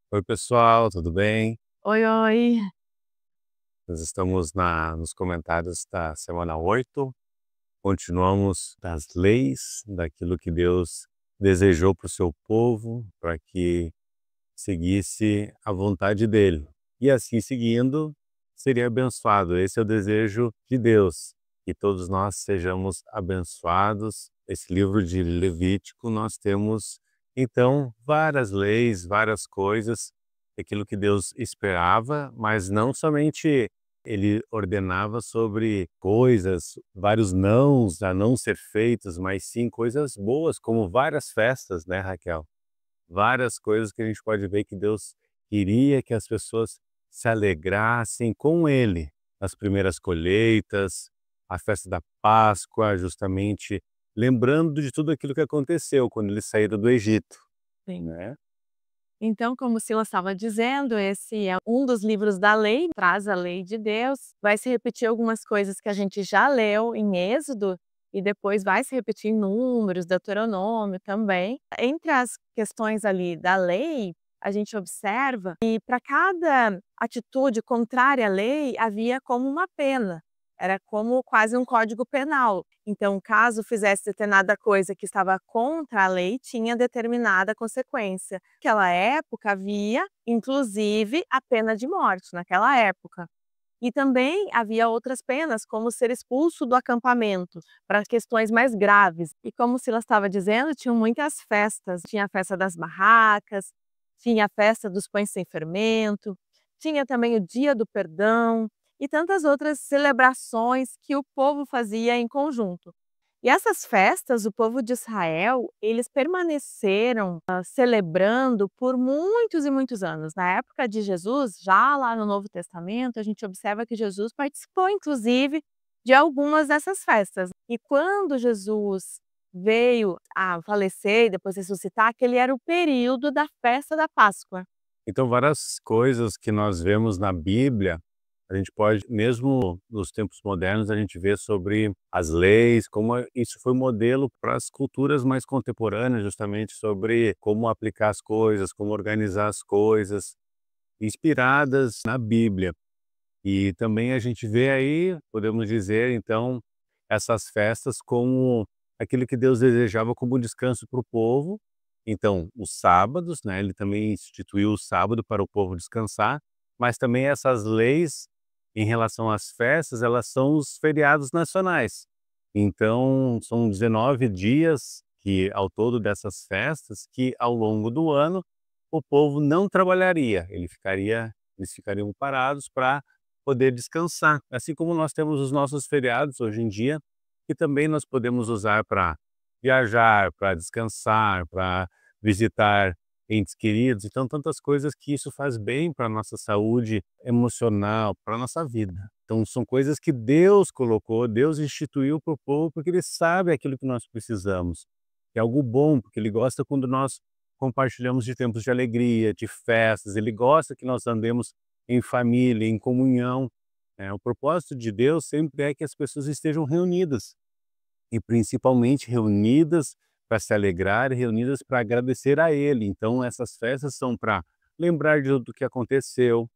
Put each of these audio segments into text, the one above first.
Oi, pessoal, tudo bem? Oi, oi. Nós estamos nos comentários da semana 8. Continuamos das leis, daquilo que Deus desejou para o seu povo, para que seguisse a vontade dele. E assim seguindo, seria abençoado. Esse é o desejo de Deus, que todos nós sejamos abençoados. Esse livro de Levítico, nós temos, então, várias leis, várias coisas, aquilo que Deus esperava, mas não somente ele ordenava sobre coisas, vários nãos a não ser feitos, mas sim coisas boas, como várias festas, né, Raquel? Várias coisas que a gente pode ver que Deus queria que as pessoas se alegrassem com Ele. As primeiras colheitas, a festa da Páscoa, justamente lembrando de tudo aquilo que aconteceu quando eles saíram do Egito, Sim. né? Então, como o Silas estava dizendo, esse é um dos livros da lei, traz a lei de Deus. Vai se repetir algumas coisas que a gente já leu em Êxodo e depois vai se repetir em Números, Deuteronômio também. Entre as questões ali da lei, a gente observa que para cada atitude contrária à lei havia como uma pena. Era como quase um código penal. Então, caso fizesse determinada coisa que estava contra a lei, tinha determinada consequência. Naquela época havia, inclusive, a pena de morte, naquela época. E também havia outras penas, como ser expulso do acampamento, para questões mais graves. E como o Silas estava dizendo, tinham muitas festas. Tinha a festa das barracas, tinha a festa dos pães sem fermento, tinha também o dia do perdão e tantas outras celebrações que o povo fazia em conjunto. E essas festas, o povo de Israel, eles permaneceram celebrando por muitos e muitos anos. Na época de Jesus, já lá no Novo Testamento, a gente observa que Jesus participou, inclusive, de algumas dessas festas. E quando Jesus veio a falecer e depois ressuscitar, aquele era o período da festa da Páscoa. Então, várias coisas que nós vemos na Bíblia, a gente pode, mesmo nos tempos modernos, a gente vê sobre as leis, como isso foi modelo para as culturas mais contemporâneas, justamente sobre como aplicar as coisas, como organizar as coisas, inspiradas na Bíblia. E também a gente vê aí, podemos dizer, então, essas festas como aquilo que Deus desejava como descanso para o povo. Então, os sábados, né, ele também instituiu o sábado para o povo descansar, mas também essas leis em relação às festas, elas são os feriados nacionais. Então, são 19 dias que ao todo dessas festas que ao longo do ano o povo não trabalharia, eles ficariam parados para poder descansar. Assim como nós temos os nossos feriados hoje em dia, que também nós podemos usar para viajar, para descansar, para visitar entes queridos. Então, tantas coisas que isso faz bem para a nossa saúde emocional, para a nossa vida. Então, são coisas que Deus colocou, Deus instituiu para o povo, porque Ele sabe aquilo que nós precisamos. É algo bom, porque Ele gosta quando nós compartilhamos de tempos de alegria, de festas. Ele gosta que nós andemos em família, em comunhão. O propósito de Deus sempre é que as pessoas estejam reunidas, e principalmente reunidas para se alegrar, reunidas para agradecer a Ele. Então essas festas são para lembrar de tudo o que aconteceu,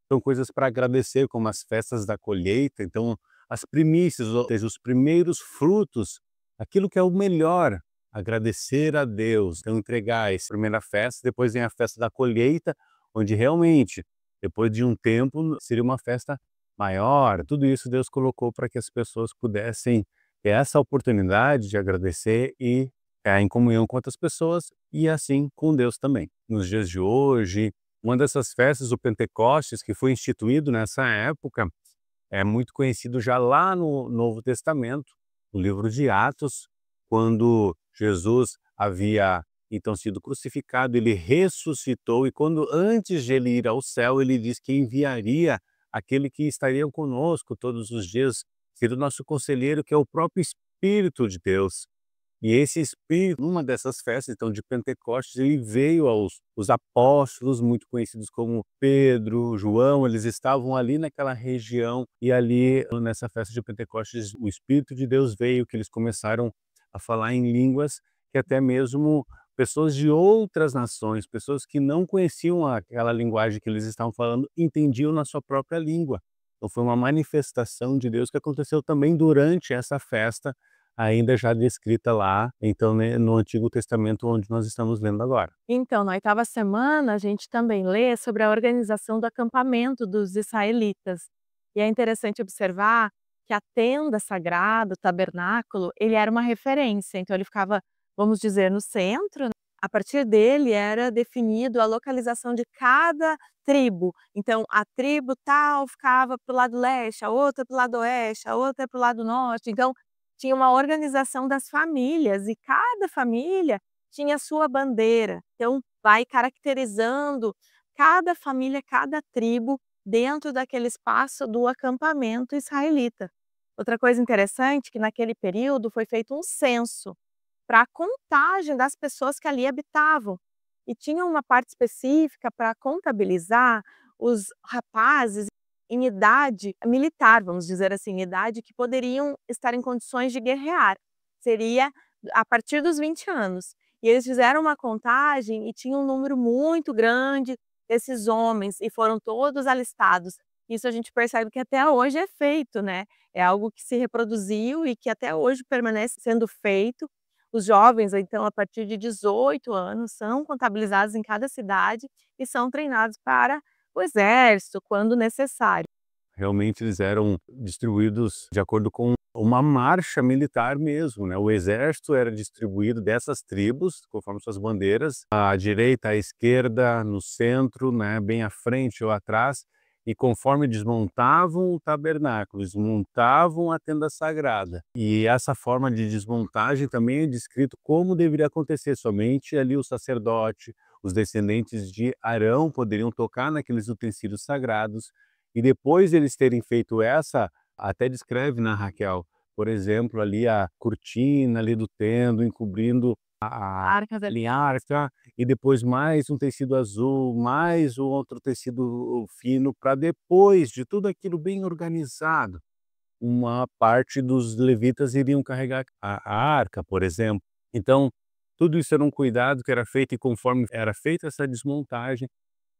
são coisas para agradecer, como as festas da colheita, então as primícias, ou seja, os primeiros frutos, aquilo que é o melhor, agradecer a Deus, então entregar essa primeira festa, depois vem a festa da colheita, onde realmente, depois de um tempo, seria uma festa maior. Tudo isso Deus colocou para que as pessoas pudessem ter essa oportunidade de agradecer e ficar em comunhão com outras pessoas e assim com Deus também. Nos dias de hoje, uma dessas festas, o Pentecostes, que foi instituído nessa época, é muito conhecido já lá no Novo Testamento, no livro de Atos, quando Jesus havia então sido crucificado, ele ressuscitou e quando antes de ele ir ao céu, ele disse que enviaria aquele que estaria conosco todos os dias, seria o nosso conselheiro, que é o próprio Espírito de Deus. E esse espírito, numa dessas festas, então, de Pentecostes, ele veio aos os apóstolos, muito conhecidos como Pedro, João, eles estavam ali naquela região, e ali, nessa festa de Pentecostes, o Espírito de Deus veio, que eles começaram a falar em línguas, que até mesmo pessoas de outras nações, pessoas que não conheciam aquela linguagem que eles estavam falando, entendiam na sua própria língua. Então foi uma manifestação de Deus que aconteceu também durante essa festa, ainda já descrita lá, então, né, no Antigo Testamento, onde nós estamos lendo agora. Então, na oitava semana, a gente também lê sobre a organização do acampamento dos israelitas. E é interessante observar que a tenda sagrada, o tabernáculo, ele era uma referência. Então, ele ficava, vamos dizer, no centro, né? A partir dele era definido a localização de cada tribo. Então, a tribo tal ficava para o lado leste, a outra para o lado oeste, a outra para o lado norte. Então, tinha uma organização das famílias e cada família tinha a sua bandeira. Então, vai caracterizando cada família, cada tribo dentro daquele espaço do acampamento israelita. Outra coisa interessante é que naquele período foi feito um censo para a contagem das pessoas que ali habitavam. E tinha uma parte específica para contabilizar os rapazes em idade militar, vamos dizer assim, idade que poderiam estar em condições de guerrear. Seria a partir dos 20 anos. E eles fizeram uma contagem e tinha um número muito grande desses homens e foram todos alistados. Isso a gente percebe que até hoje é feito, né? É algo que se reproduziu e que até hoje permanece sendo feito. Os jovens, então, a partir de 18 anos, são contabilizados em cada cidade e são treinados para o exército, quando necessário. Realmente eles eram distribuídos de acordo com uma marcha militar mesmo, né? O exército era distribuído dessas tribos, conforme suas bandeiras, à direita, à esquerda, no centro, né? Bem à frente ou atrás, e conforme desmontavam o tabernáculo, desmontavam a tenda sagrada. E essa forma de desmontagem também é descrito como deveria acontecer, somente ali o sacerdote, os descendentes de Arão poderiam tocar naqueles utensílios sagrados. E depois de eles terem feito essa, até descreve na Raquel, por exemplo, ali a cortina ali do tendo, encobrindo Arcas ali. ali a arca, e depois mais um tecido azul, mais um outro tecido fino, para depois de tudo aquilo bem organizado, uma parte dos levitas iriam carregar a arca, por exemplo. Então, tudo isso era um cuidado que era feito, e conforme era feita essa desmontagem,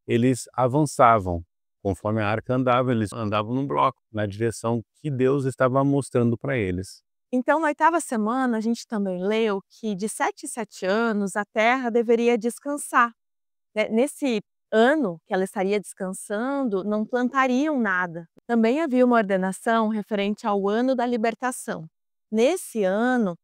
eles avançavam. Conforme a arca andava, eles andavam num bloco, na direção que Deus estava mostrando para eles. Então, na oitava semana, a gente também leu que de 7 em 7 anos a terra deveria descansar, né? Nesse ano que ela estaria descansando, não plantariam nada. Também havia uma ordenação referente ao ano da libertação. Nesse ano,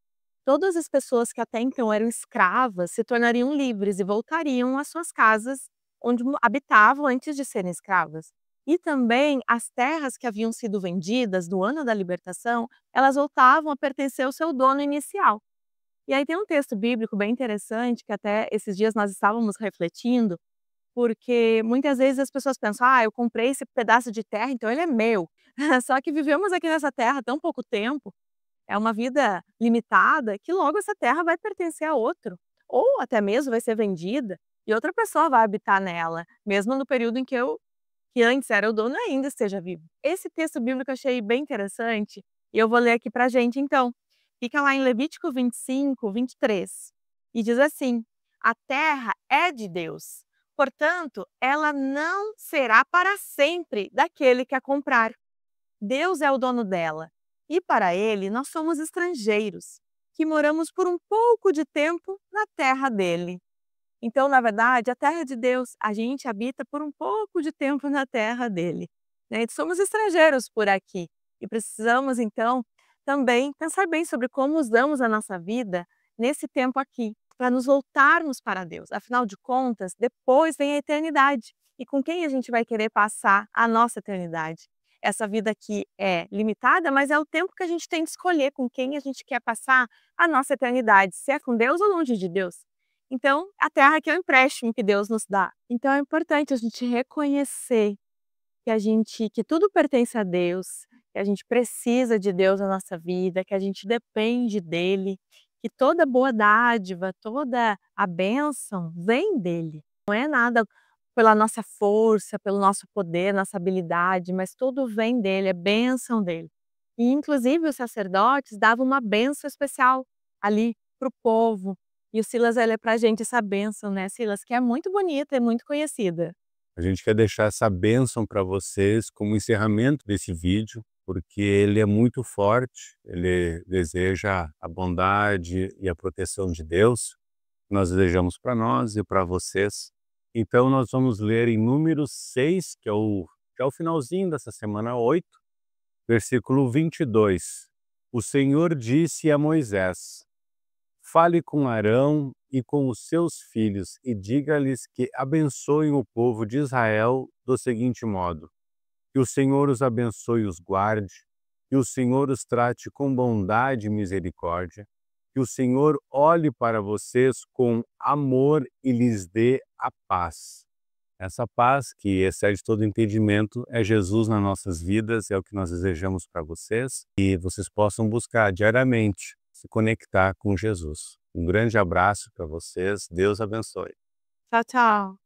todas as pessoas que até então eram escravas se tornariam livres e voltariam às suas casas onde habitavam antes de serem escravas. E também as terras que haviam sido vendidas no ano da libertação, elas voltavam a pertencer ao seu dono inicial. E aí tem um texto bíblico bem interessante que até esses dias nós estávamos refletindo, porque muitas vezes as pessoas pensam: "Ah, eu comprei esse pedaço de terra, então ele é meu". Só que vivemos aqui nessa terra tão pouco tempo, é uma vida limitada, que logo essa terra vai pertencer a outro, ou até mesmo vai ser vendida e outra pessoa vai habitar nela, mesmo no período em que que antes era o dono, ainda esteja vivo. Esse texto bíblico eu achei bem interessante e eu vou ler aqui pra gente então. Fica lá em Levítico 25, 23 e diz assim: "A terra é de Deus, portanto, ela não será para sempre daquele que a comprar. Deus é o dono dela, e para ele nós somos estrangeiros, que moramos por um pouco de tempo na terra dele." Então, na verdade, a terra é de Deus, a gente habita por um pouco de tempo na terra dele, né? Somos estrangeiros por aqui e precisamos, então, também pensar bem sobre como usamos a nossa vida nesse tempo aqui, para nos voltarmos para Deus. Afinal de contas, depois vem a eternidade. E com quem a gente vai querer passar a nossa eternidade? Essa vida aqui é limitada, mas é o tempo que a gente tem de escolher com quem a gente quer passar a nossa eternidade, se é com Deus ou longe de Deus. Então, a terra aqui é um empréstimo que Deus nos dá. Então é importante a gente reconhecer que tudo pertence a Deus, que a gente precisa de Deus na nossa vida, que a gente depende dele, que toda boa dádiva, toda a bênção vem dele. Não é nada pela nossa força, pelo nosso poder, nossa habilidade, mas tudo vem dele, é bênção dele. E inclusive os sacerdotes davam uma bênção especial ali para o povo. E o Silas vai ler pra gente essa bênção, né, Silas, que é muito bonita e muito conhecida. A gente quer deixar essa bênção para vocês como encerramento desse vídeo, porque ele é muito forte, ele deseja a bondade e a proteção de Deus, que nós desejamos para nós e para vocês. Então nós vamos ler em Números 6, que é o finalzinho dessa semana 8, versículo 22. O Senhor disse a Moisés: fale com Arão e com os seus filhos e diga-lhes que abençoem o povo de Israel do seguinte modo: que o Senhor os abençoe e os guarde, que o Senhor os trate com bondade e misericórdia, que o Senhor olhe para vocês com amor e lhes dê a paz. Essa paz que excede todo entendimento é Jesus nas nossas vidas, é o que nós desejamos para vocês e vocês possam buscar diariamente se conectar com Jesus. Um grande abraço para vocês, Deus abençoe. Tchau, tchau.